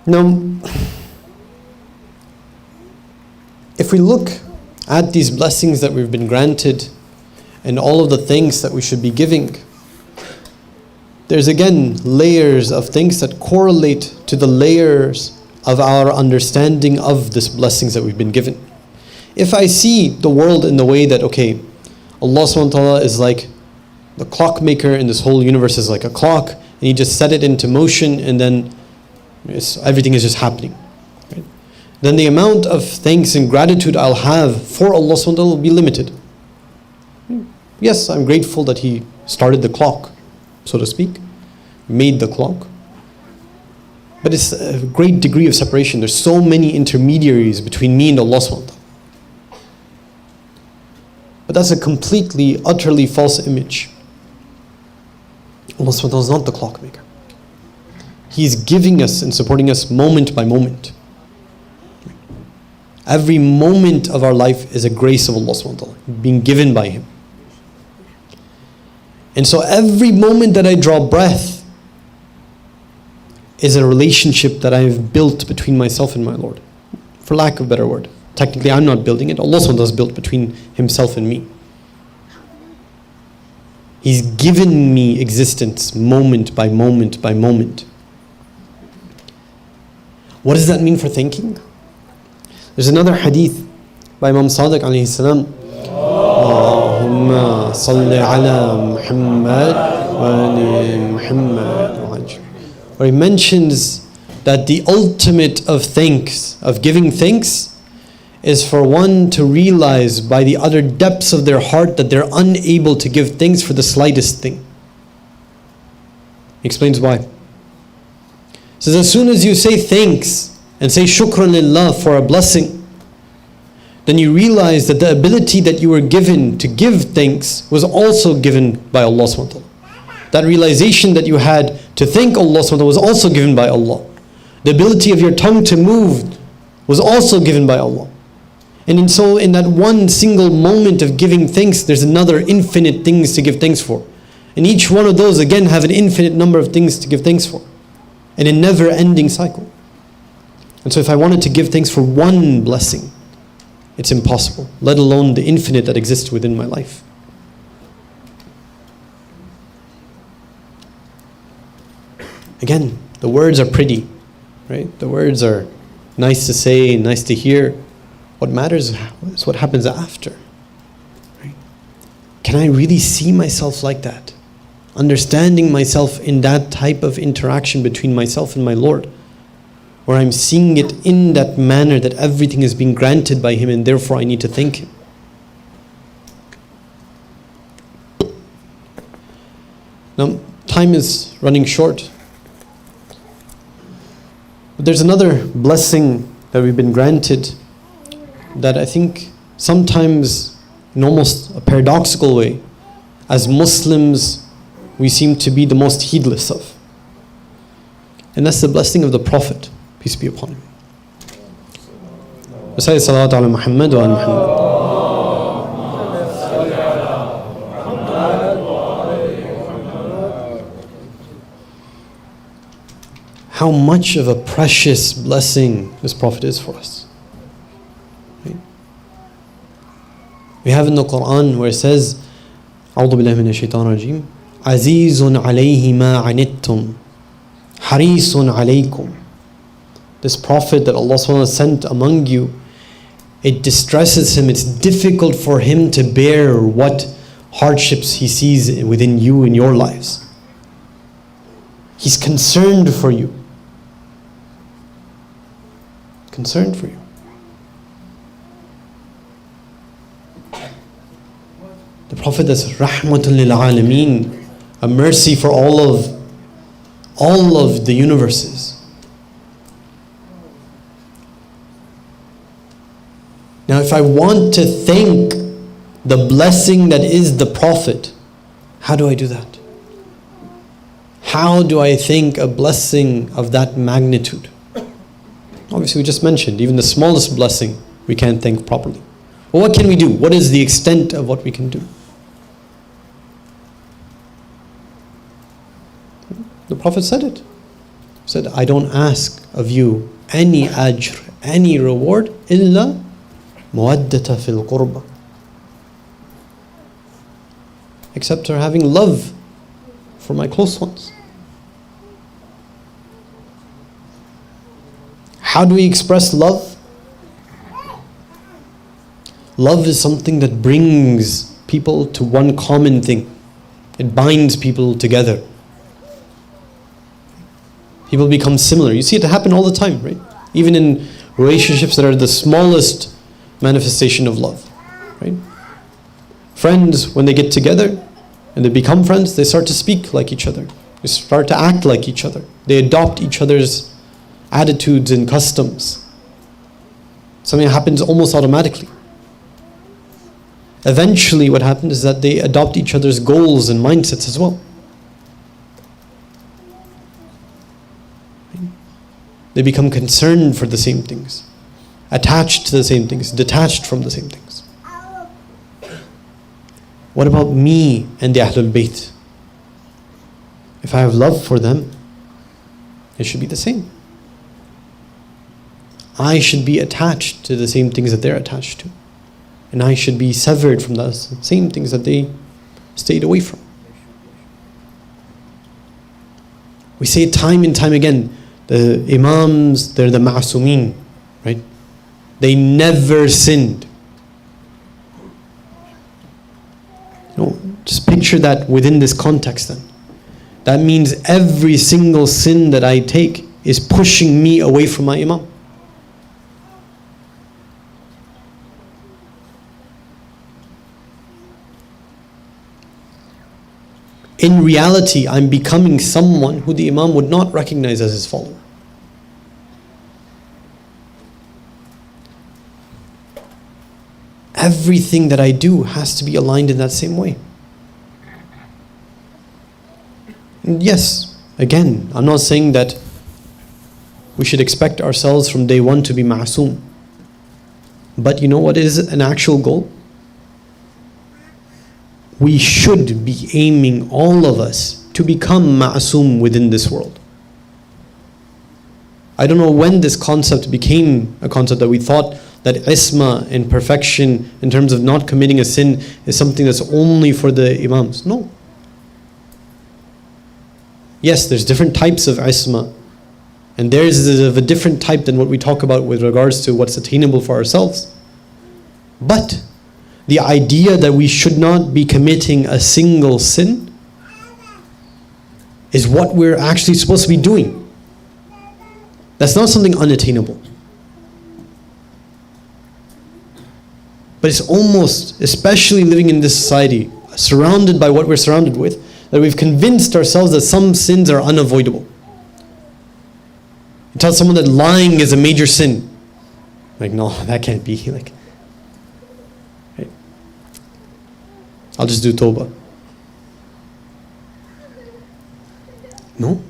Now, if we look at these blessings that we've been granted and all of the things that we should be giving, there's again layers of things that correlate to the layers of our understanding of these blessings that we've been given. If I see the world in the way that, okay, Allah subhanahu wa ta'ala is like the clockmaker, and this whole universe is like a clock, and He just set it into motion, and then everything is just happening. Right? Then the amount of thanks and gratitude I'll have for Allah subhanahu wa ta'ala will be limited. Yes, I'm grateful that He started the clock, so to speak, made the clock. But it's a great degree of separation. There's so many intermediaries between me and Allah subhanahu wa ta'ala. But that's a completely, utterly false image. Allah subhanahu wa ta'ala is not the clockmaker. He's giving us and supporting us moment by moment. Every moment of our life is a grace of Allah subhanahu wa ta'ala, being given by Him. And so every moment that I draw breath is a relationship that I have built between myself and my Lord. For lack of a better word. Technically, I'm not building it. Allah subhanahu wa ta'ala has built between Himself and me. He's given me existence moment by moment by moment. What does that mean for thinking? There's another hadith by Imam Sadiq alayhi salam. Allahumma salli ala Muhammad wa ali Muhammad. Where he mentions that the ultimate of thanks, of giving thanks, is for one to realize by the utter depths of their heart that they're unable to give thanks for the slightest thing. He explains why. He says, as soon as you say thanks and say shukran lillah for a blessing, then you realize that the ability that you were given to give thanks was also given by Allah subhanahu wa ta'ala. That realization that you had to thank Allah subhanahu wa ta'ala was also given by Allah. The ability of your tongue to move was also given by Allah. And so in that one single moment of giving thanks, there's another infinite things to give thanks for. And each one of those again have an infinite number of things to give thanks for. And a never-ending cycle. And so if I wanted to give thanks for one blessing, it's impossible, let alone the infinite that exists within my life. Again, the words are pretty, right? The words are nice to say, nice to hear. What matters is what happens after. Right? Can I really see myself like that? Understanding myself in that type of interaction between myself and my Lord, where I'm seeing it in that manner that everything is being granted by Him and therefore I need to thank Him. Now, time is running short. But there's another blessing that we've been granted that I think sometimes, in almost a paradoxical way, as Muslims, we seem to be the most heedless of. And that's the blessing of the Prophet, peace be upon him. Besides salawat ala Muhammad wa ala Muhammad. How much of a precious blessing this Prophet is for us. Right? We have in the Quran where it says, A'udhu billahi minash shaitanir rajeem, Azizun alayhi ma anittum, harisun alaykum. This Prophet that Allah subhanahu wa ta'ala sent among you, it distresses him, it's difficult for him to bear what hardships he sees within you in your lives. He's concerned for you. Concerned for you. The Prophet is rahmatun lil alameen, a mercy for all of the universes. Now if I want to thank the blessing that is the Prophet, how do I do that? How do I thank a blessing of that magnitude? Obviously we just mentioned, even the smallest blessing we can't thank properly. Well, what can we do? What is the extent of what we can do? The Prophet said it. said, I don't ask of you any ajr, any reward, illa mawaddata fil qurba, except for having love for my close ones. How do we express love? Love is something that brings people to one common thing. It binds people together. People become similar. You see it happen all the time, right? Even in relationships that are the smallest manifestation of love, right? Friends, when they get together and they become friends, they start to speak like each other. They start to act like each other. They adopt each other's attitudes and customs. Something happens almost automatically. Eventually what happens is that they adopt each other's goals and mindsets as well. They become concerned for the same things, attached to the same things, detached from the same things. What about me and the Ahlul Bayt? If I have love for them, it should be the same. I should be attached to the same things that they're attached to. And I should be severed from the same things that they stayed away from. We say it time and time again, the Imams, they're the ma'asumeen, right? They never sinned. Just picture that within this context then. That means every single sin that I take is pushing me away from my Imam. In reality, I'm becoming someone who the Imam would not recognize as his follower. Everything that I do has to be aligned in that same way. And yes, again, I'm not saying that we should expect ourselves from day one to be ma'soom. But you know what is an actual goal? We should be aiming, all of us, to become ma'soom within this world. I don't know when this concept became a concept that we thought that isma and perfection in terms of not committing a sin is something that's only for the Imams. No. Yes, there's different types of isma, and theirs is of a different type than what we talk about with regards to what's attainable for ourselves. But the idea that we should not be committing a single sin is what we're actually supposed to be doing. That's not something unattainable. But it's almost, especially living in this society, surrounded by what we're surrounded with, that we've convinced ourselves that some sins are unavoidable. You tell someone that lying is a major sin. Like, no, that can't be. Like, right? I'll just do tawbah. No.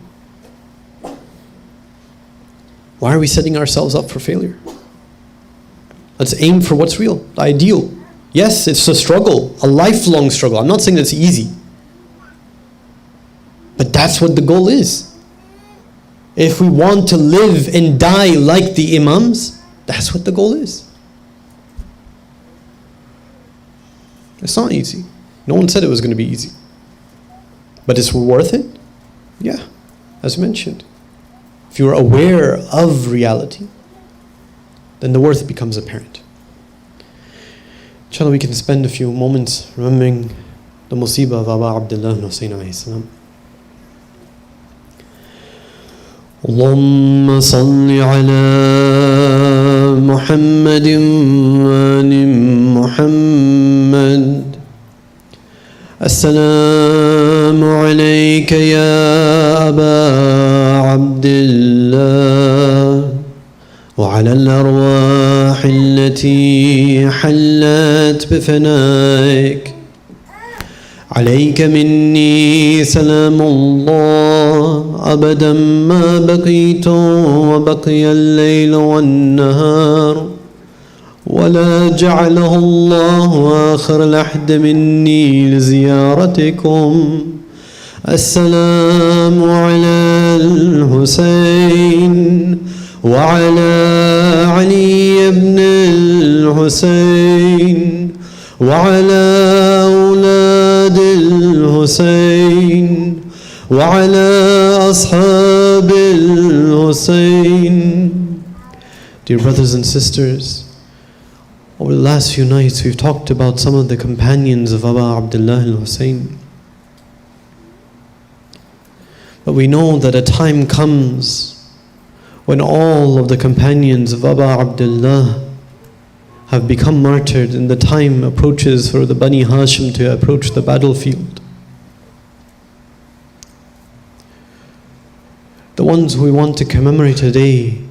Why are we setting ourselves up for failure? Let's aim for what's real, the ideal. Yes, it's a struggle, a lifelong struggle. I'm not saying that's easy. But that's what the goal is. If we want to live and die like the Imams, that's what the goal is. It's not easy. No one said it was going to be easy. But it's worth it? Yeah, as mentioned. If you're aware of reality, then the worth becomes apparent. Inshallah, we can spend a few moments remembering the musibah of Aba Abdullah Hussein alayhi salam. اللهم صل على محمد وآل محمد. السلام عليك يا أبا عبد الله وعلى الأرواح التي حلت بفنائك. عليك مني سلام الله أبدا ما بقيت وبقي الليل والنهار، ولا جعله الله آخر العهد مني لزيارتكم. السلام على الحسين وعلى علي بن الحسين وعلى أولاد الحسين وعلى أصحاب الحسين. Dear brothers and sisters, over the last few nights we've talked about some of the companions of Aba Abdullah al-Hussein. But we know that a time comes when all of the companions of Aba Abdullah have become martyred, and the time approaches for the Bani Hashim to approach the battlefield. The ones who we want to commemorate today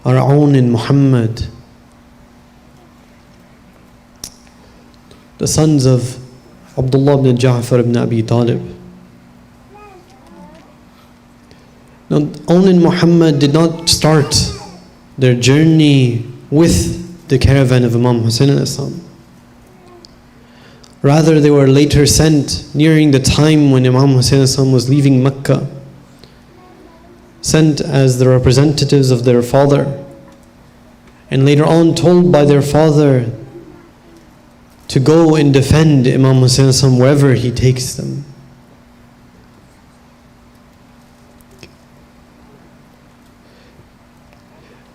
are Aoun and Muhammad, the sons of Abdullah ibn Ja'far ibn Abi Talib. Now, Aoun and Muhammad did not start their journey with the caravan of Imam Hussein al-Islam. Rather, they were later sent nearing the time when Imam Hussein al-Islam was leaving Mecca, sent as the representatives of their father, and later on told by their father to go and defend Imam Hussein al-Islam wherever he takes them.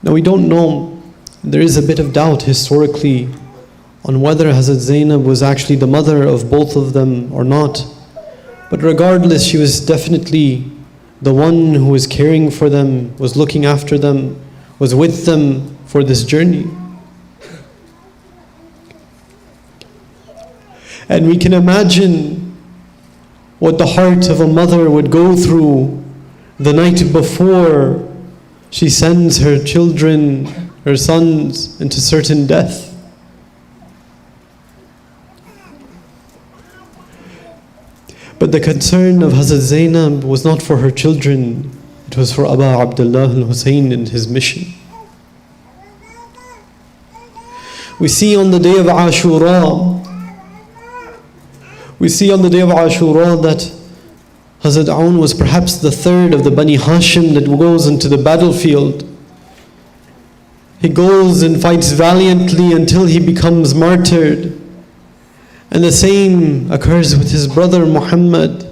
Now we don't know, there is a bit of doubt historically on whether Hazrat Zainab was actually the mother of both of them or not. But regardless, she was definitely the one who was caring for them, was looking after them, was with them for this journey. And we can imagine what the heart of a mother would go through the night before she sends her children, her sons, into certain death. But the concern of Hazrat Zainab was not for her children, it was for Aba Abdullah al-Hussein and his mission. We see on the day of Ashura, that Hazrat Aoun was perhaps the third of the Bani Hashim that goes into the battlefield. He goes and fights valiantly until he becomes martyred. And the same occurs with his brother Muhammad.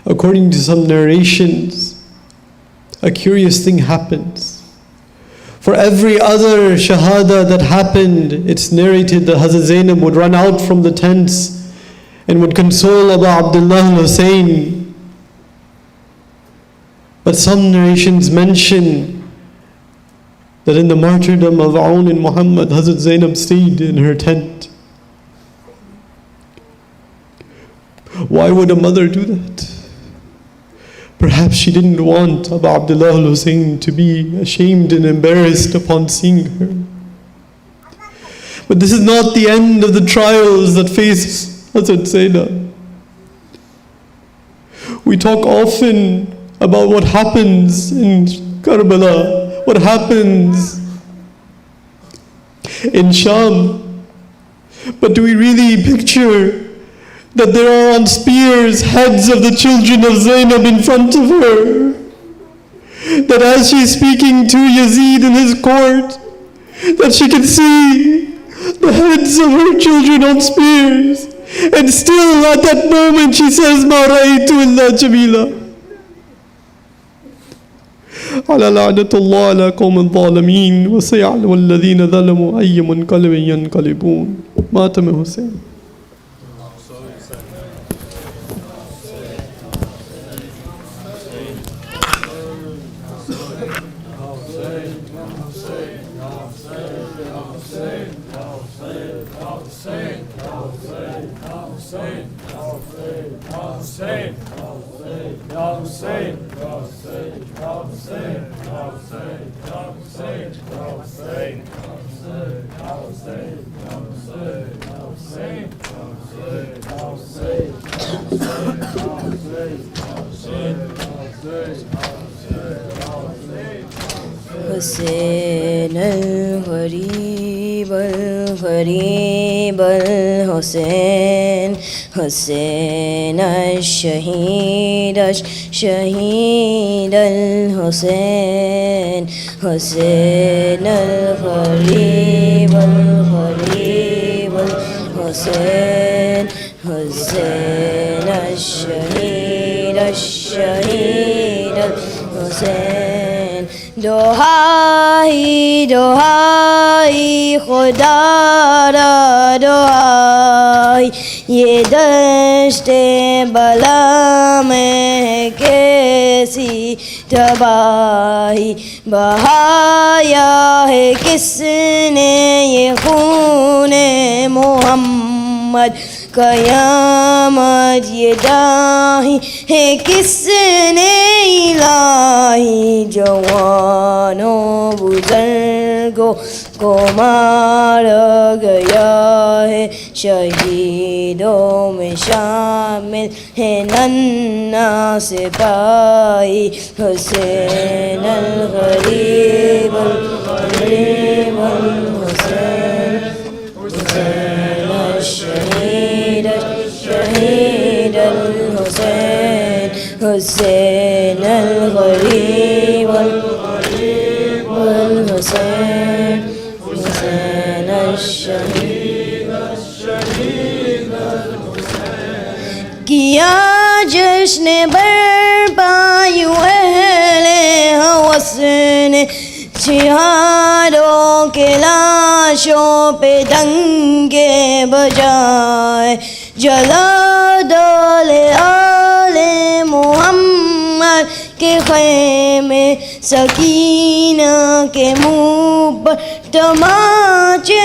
According to some narrations, a curious thing happens. For every other shahada that happened, it's narrated that Hazrat Zainab would run out from the tents and would console Abu Abdullah al-Hussein. But some narrations mention that in the martyrdom of Aoun and Muhammad, Hazrat Zainab stayed in her tent. Why would a mother do that? Perhaps she didn't want Abu Abdullah al-Hussein to be ashamed and embarrassed upon seeing her. But this is not the end of the trials that face Hazrat Zainab. We talk often about what happens in Karbala, what happens in Sham. But do we really picture that there are on spears heads of the children of Zainab in front of her? That as she's speaking to Yazid in his court, that she can see the heads of her children on spears. And still at that moment she says, "Ma ra'aytu illa jamila." على لعنة الله على قوم الظالمين وسيعلم الذين ظلموا أي منقلب ينقلبون. ماتم حسين. حسين الغريب الغريب الحسين حسین الشہید الشہید الحسین حسین الغریب الغریب الحسین حسین الشہید الشہید الحسین دعائی دعائی خدا را دعائی یہ دشت بلا میں کیسی تباہی بہایا ہے کس نے یہ خون محمد قیامت یہ داہی ہے کس نے الہی جوانوں بزرگوں کو مارا گیا ہے شہیدوں میں شامل ہے ننھا سپاہی حسین الغریب الغریب الحسین حسین الشہید الشہید الحسین حسین الغریب الغریب الحسین حسین الشہید الشہید الحسین کیا جشن برپا یوں اہل ہوس نے شہادوں کے لاشوں پہ دنگے بجائے جلا ڈال آل محمد کے خیمے سکینہ کے منہ پر تماچے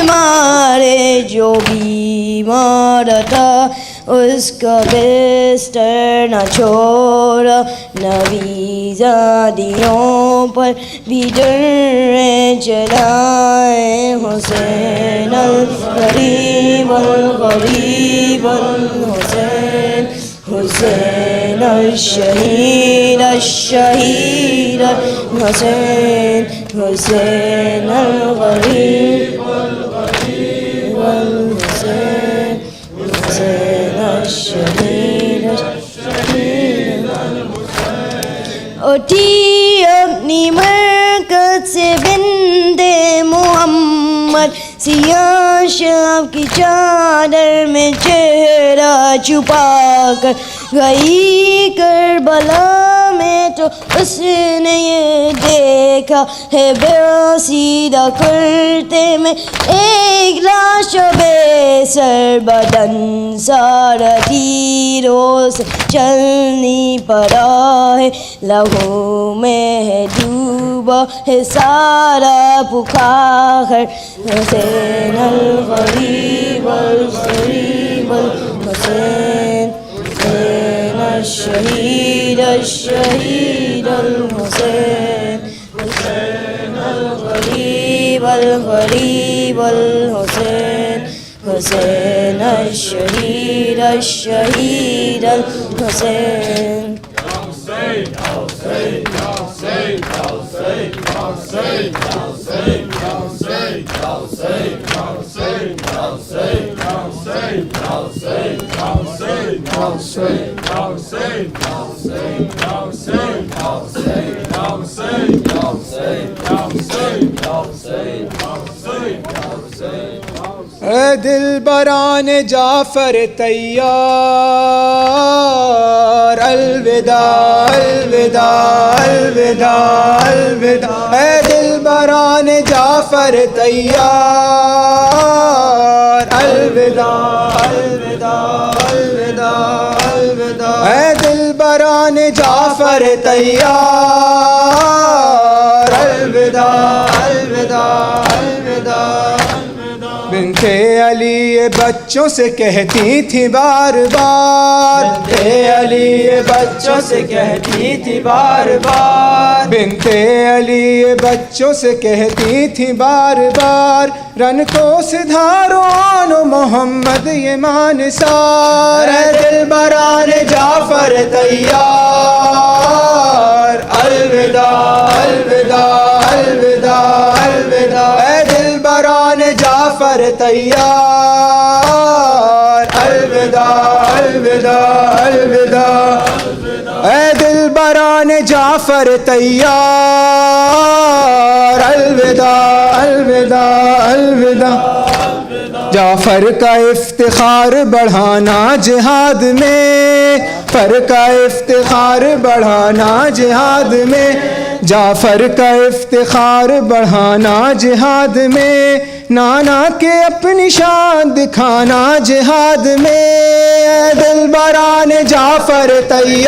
مارے جو بیمار تھا اس کا بستر نہ چھوڑا نبی زادیوں پر بھی ڈرے چلائے حسین الغریب الغریب الحسین حسین الشہید الشہید الحسین حسین الغریب الغریب الحسین حسین الشہید الشہید الحسین اٹھی اپنی مرکز سے بنت محمد سیاہ شب کی چادر میں چہرہ چھپا کر گئی کربلا میں تو اس نے یہ دیکھا ہے بیسیدہ کرتے میں ایک لاش بے سر بدن سارا تیروں سے چلنی پڑا ہے لہو میں ہے ڈوبا ہے سارا بخار حسین الغریب الغریب الحسین حسین الشہید الشہید الحسین حسین الغریب الغریب الحسین حسین الشہید الشہید الحسین اے دل بران جعفر تیار الوداع الوداع الوداع الوداع اے دل بران جعفر تیار الوداع الوداع الوداع الوداع اے دل بران جعفر تیار الوداع الوداع الوداع بنت علی بچوں سے کہتی تھی بار بار بنت علی بچوں سے کہتی تھی بار بار بنت علی بچوں سے کہتی تھی بار بار رن کو سدھارو آنو محمد یہ مانسار اے دل بران جعفر تیار الوداع الوداع الوداع الوداع اے دل بران جعفر تیار الوداع الوداع اے دلبران جعفر تیار الوداع الوداع الوداع جعفر کا افتخار بڑھانا جہاد میں جعفر کا افتخار بڑھانا جہاد میں جعفر کا افتخار بڑھانا جہاد میں نانا کے اپنی شان دکھانا جہاد میں اے دلبران جعفر تیار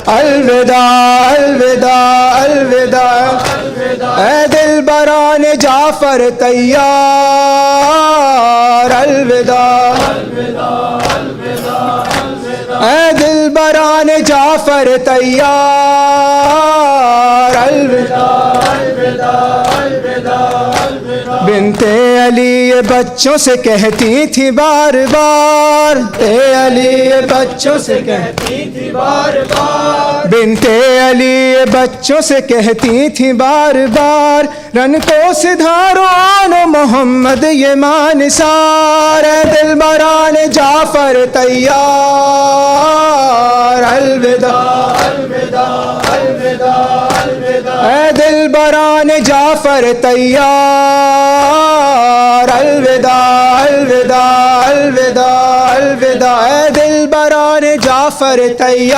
الوداع الوداع الوداع اے دلبران جعفر تیار الوداع اے دلبران جعفر تیار الوداع بنت علی یہ بچوں سے کہتی تھی بار بار علی یہ بچوں سے کہتی تھی بار بار بنت علی یہ بچوں سے کہتی تھی بار بار رن کو سدھارو آنو محمد یہ مانسار اے دلبران جعفر تیار الوداع الوداع الوداع اے دلبران جعفر تیار الوداع الوداع الوداع الوداع اے دلبران جعفر تیار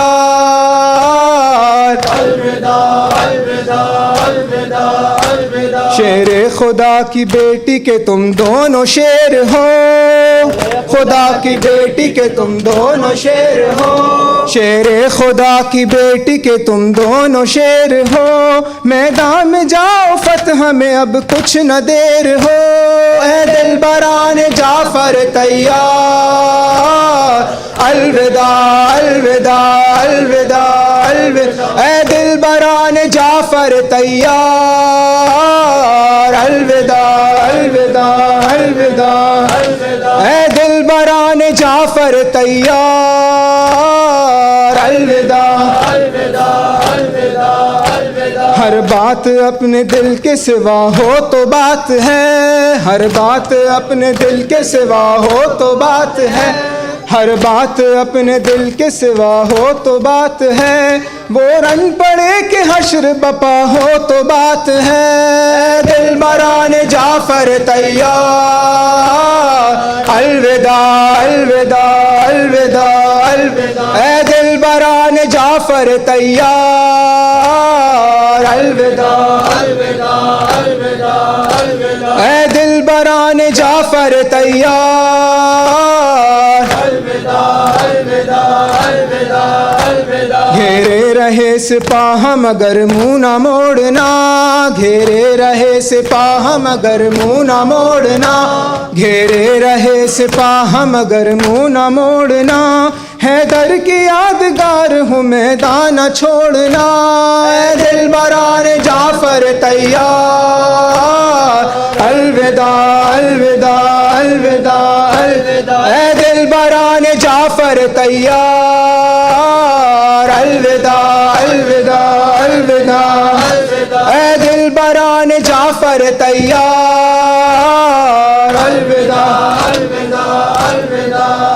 الوداع الوداع الوداع الوداع شیر خدا کی بیٹی کے تم دونوں شیر ہو خدا کی بیٹی کے تم دونوں شیر ہو شیر خدا کی بیٹی کے تم دونوں شیر ہو میدان میں جاؤ فتح میں اب کچھ نہ دیر ہو اے دلبران جعفر تیار الوداع الوداع الوداع الوداع اے دلبران جعفر تیار الوداع الوداع الوداع اے دلبران جعفر تیار الوداع الوداع الوداع ہر بات اپنے دل کے سوا ہو تو بات ہے ہر بات اپنے دل کے سوا ہو تو بات ہے ہر بات اپنے دل کے سوا ہو تو بات ہے وہ رنگ پڑے کہ حشر بپا ہو تو بات ہے دلبران جعفر تیار الوداع الوداع الوداع الوداع اے دلبران جعفر تیار الوداع الوداع الوداع الوداع اے دلبران جعفر تیار گھیرے رہے سپاہ مگر منہ نہ موڑنا گھیرے رہے سپاہ مگر منہ نہ موڑنا گھیرے رہے سپاہ مگر منہ نہ موڑنا حیدر کی یادگار ہوں میدان نہ چھوڑنا اے دلبران جعفر تیار الوداع الوداع الوداع الوداع اے دلبران جعفر تیار الوداع الوداع الوداع اے دلبران جعفر تیار الوداع الوداع الوداع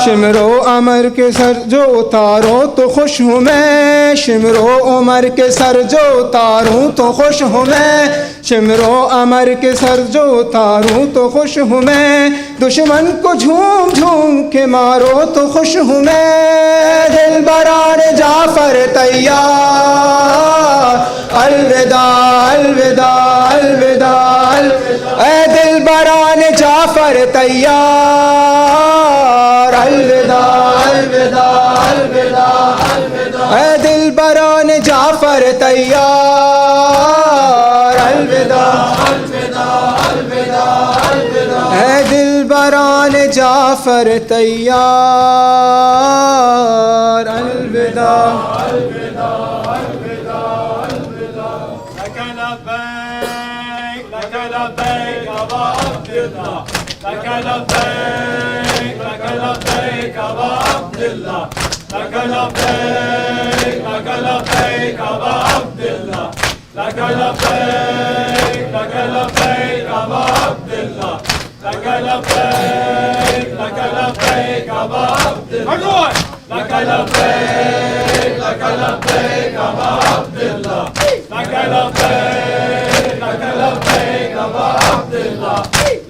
شمرو عمر کے سر جو اتارو تو خوش ہوں میں شمرو عمر کے سر جو اتاروں تو خوش ہوں میں شمرو عمر کے سر جو اتاروں تو خوش ہوں میں دشمن کو جھوم جھوم کے مارو تو خوش ہوں میں دلبران جعفر تیار الوداع الوداع الوداع اے دلبران جعفر تیار الوداع الوداع الوداع اے دلبران جعفر تیار الوداع الوداع الوداع اے دلبران جعفر تیار الوداع الوداع الوداع لك لبيك لك لبيك أبا عبد الله لك لبيك لك لبيك أبا عبد الله لك لبيك لك لبيك أبا عبد الله لك لبيك لك لبيك أبا عبد الله لك لبيك لك لبيك أبا الله لك لبيك لك لبيك أبا عبد الله لك لبيك لك لبيك أبا عبد الله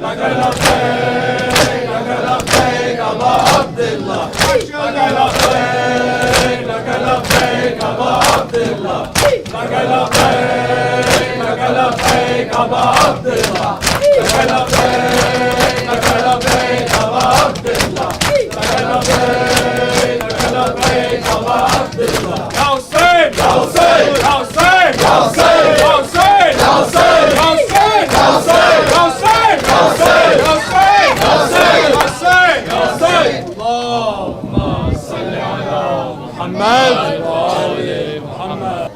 لك لبيك لك لبيك أبا عبد الله لك لبيك لك لبيك أبا عبد الله لك لبيك لك لبيك أبا عبد الله لك لبيك لك لبيك أبا عبد الله لك لبيك لك لبيك أبا عبد الله يا حسين يا حسين يا حسين يا حسين يا حسين يا حسين يا حسين يا حسين يا حسين يا حسين يا حسين يا حسين يا حسين اللهم صل على محمد وآل محمد.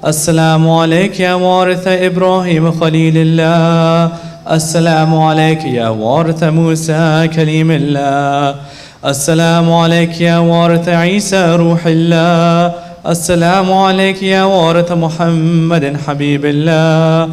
السلام عليك يا وارث إبراهيم خليل الله. السلام عليك يا وارث موسى كليم الله. السلام عليك يا وارث عيسى روح الله. السلام عليك يا وارث محمد حبيب الله.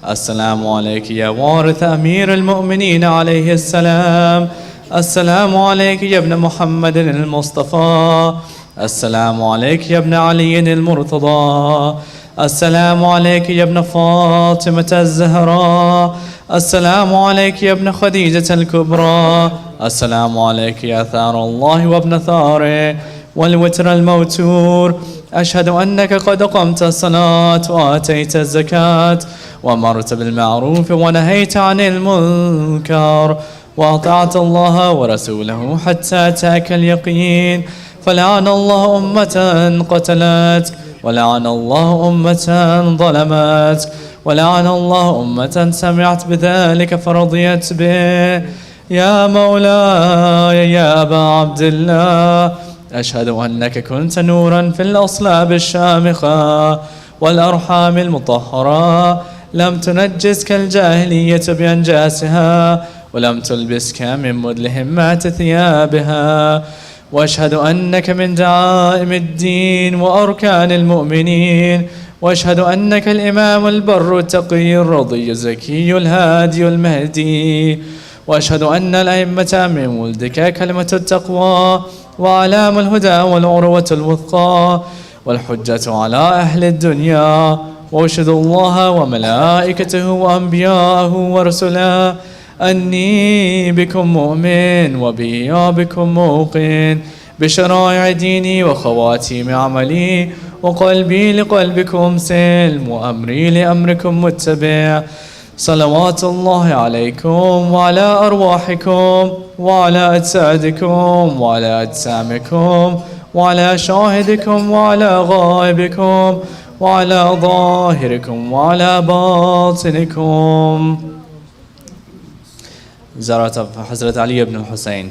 السلام عليك يا وارث أمير المؤمنين عليه السلام. السلام عليك يا ابن محمد المصطفى. السلام عليك يا ابن علي المرتضى. السلام عليك يا ابن فاطمة الزهراء. السلام عليك يا ابن خديجة الكبرى. السلام عليك يا ثار الله وابن ثاره والوتر الموتور. أشهد أنك قد قمت الصلاة وآتيت الزكاة وأمرت بالمعروف ونهيت عن المنكر وأطعت الله ورسوله حتى أتاك اليقين. فلعن الله أمة قتلت ولعن الله أمة ظلمت ولعن الله أمة سمعت بذلك فرضيت به. يا مولاي يا أبا عبد الله أشهد أنك كنت نورا في الأصلاب الشامخة والأرحام المطهرة. لم تنجسك الجاهلية بأنجاسها ولم تلبسك من مدلهمات ثيابها. وأشهد أنك من دعائم الدين وأركان المؤمنين. وأشهد أنك الإمام البر التقي الرضي الزكي الهادي المهدي. وأشهد أن الأئمة من ولدك كلمة التقوى وأعلام الهدى والعروة الوثقى والحجة على أهل الدنيا. وأشهد الله وملائكته وأنبياءه ورسله أني بكم مؤمن وبي بكم موقن بشرائع ديني وخواتيم عملي وقلبي لقلبكم سلم وأمري لأمركم متبع. صلوات الله عليكم وعلى أرواحكم وعلى أجسادكم وعلى أجسامكم وعلى شاهدكم وعلى غائبكم وعلى ظاهركم وعلى باطنكم. زيارة حضرة علي بن الحسين.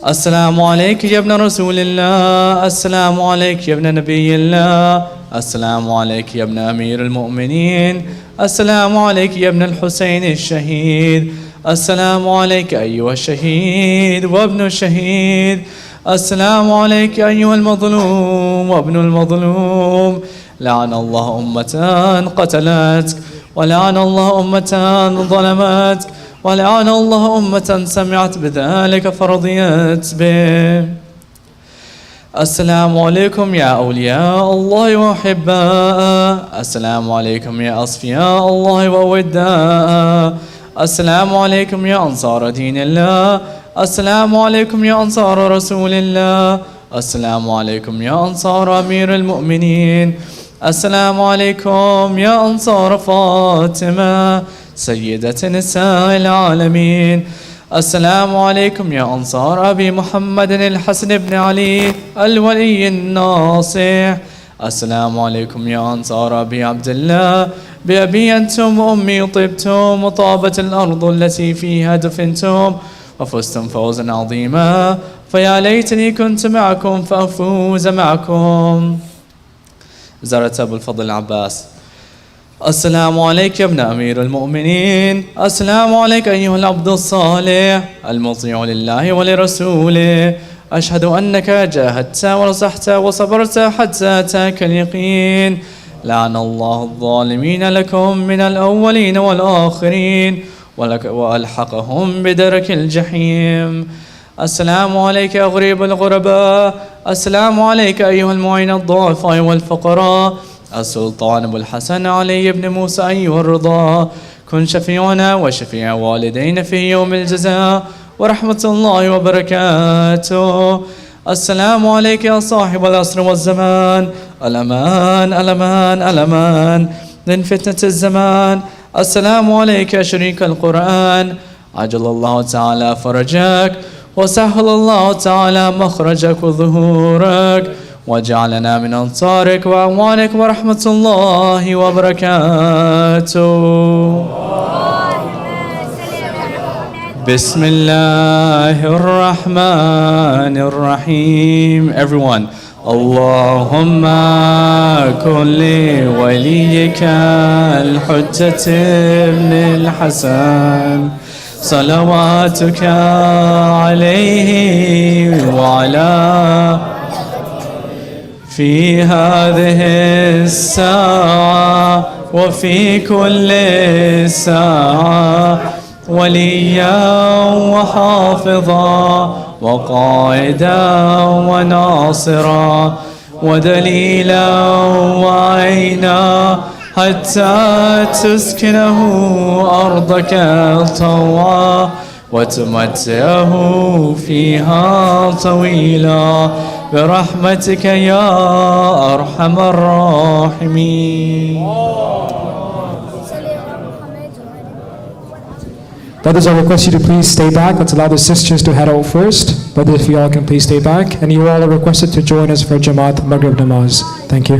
السلام عليك يا ابن رسول الله. السلام عليك يا ابن نبي الله. السلام عليك يا ابن أمير المؤمنين. السلام عليك يا ابن الحسين الشهيد. السلام عليك أيها الشهيد وابن الشهيد. السلام عليك أيها المظلوم وابن المظلوم. لعن الله أمة قتلتك ولعن الله أمة ظلمتك ولعن الله أمة سمعت بذلك فرضيت به. السلام عليكم يا أولياء الله وأحباء. السلام عليكم يا أصفياء الله ووداء. السلام عليكم يا أنصار دين الله. السلام عليكم يا أنصار رسول الله. السلام عليكم يا أنصار أمير المؤمنين. السلام عليكم يا أنصار فاطمة سيدة نساء العالمين. السلام عليكم يا أنصار أبي محمد الحسن بن علي الولي الناصح. السلام عليكم يا أنصار أبي عبد الله بأبي أنتم وأمي طبتم وطابت الأرض التي فيها دفنتم وفزتم فوزا عظيما. فيا ليتني كنت معكم فأفوز معكم. زارة أبو الفضل العباس. السلام عليك يا ابن أمير المؤمنين. السلام عليك أيها العبد الصالح المطيع لله ولرسوله. أشهد أنك جاهدت ونصحت وصبرت حتى أتاك اليقين. لعن الله الظالمين لكم من الأولين والآخرين وألحقهم بدرك الجحيم. السلام عليك يا غريب الغرباء. السلام عليك أيها المعين الضعفاء والفقراء. السلطان أبو الحسن علي بن موسى أيها الرضا، كن شفيعنا وشفيع والدينا في يوم الجزاء ورحمة الله وبركاته. السلام عليك يا صاحب العصر والزمان، الأمان الأمان الأمان من فتنة الزمان. السلام عليك يا شريك القرآن، عجل الله تعالى فرجك وسهل الله تعالى مخرجك وظهورك، وجعلنا من أنصارك وأعوانك ورحمة الله وبركاته. بسم الله الرحمن الرحيم. Everyone. اللهم كن لوليك الحجة ابن الحسن صلواتك عليه وعلى في هذه الساعة وفي كل ساعة وليا وحافظا وقائدا وناصرا ودليلا وعينا حتى تسكنه أرضك طوعا وتمتعه فيها طويلا برحمتك يا أرحم الراحمين. Brothers, I request you to please stay back. Let's allow the sisters to head out first. Brothers, if you all can please stay back. And you all are requested to join us for Jamaat Maghrib Namaz. Thank you.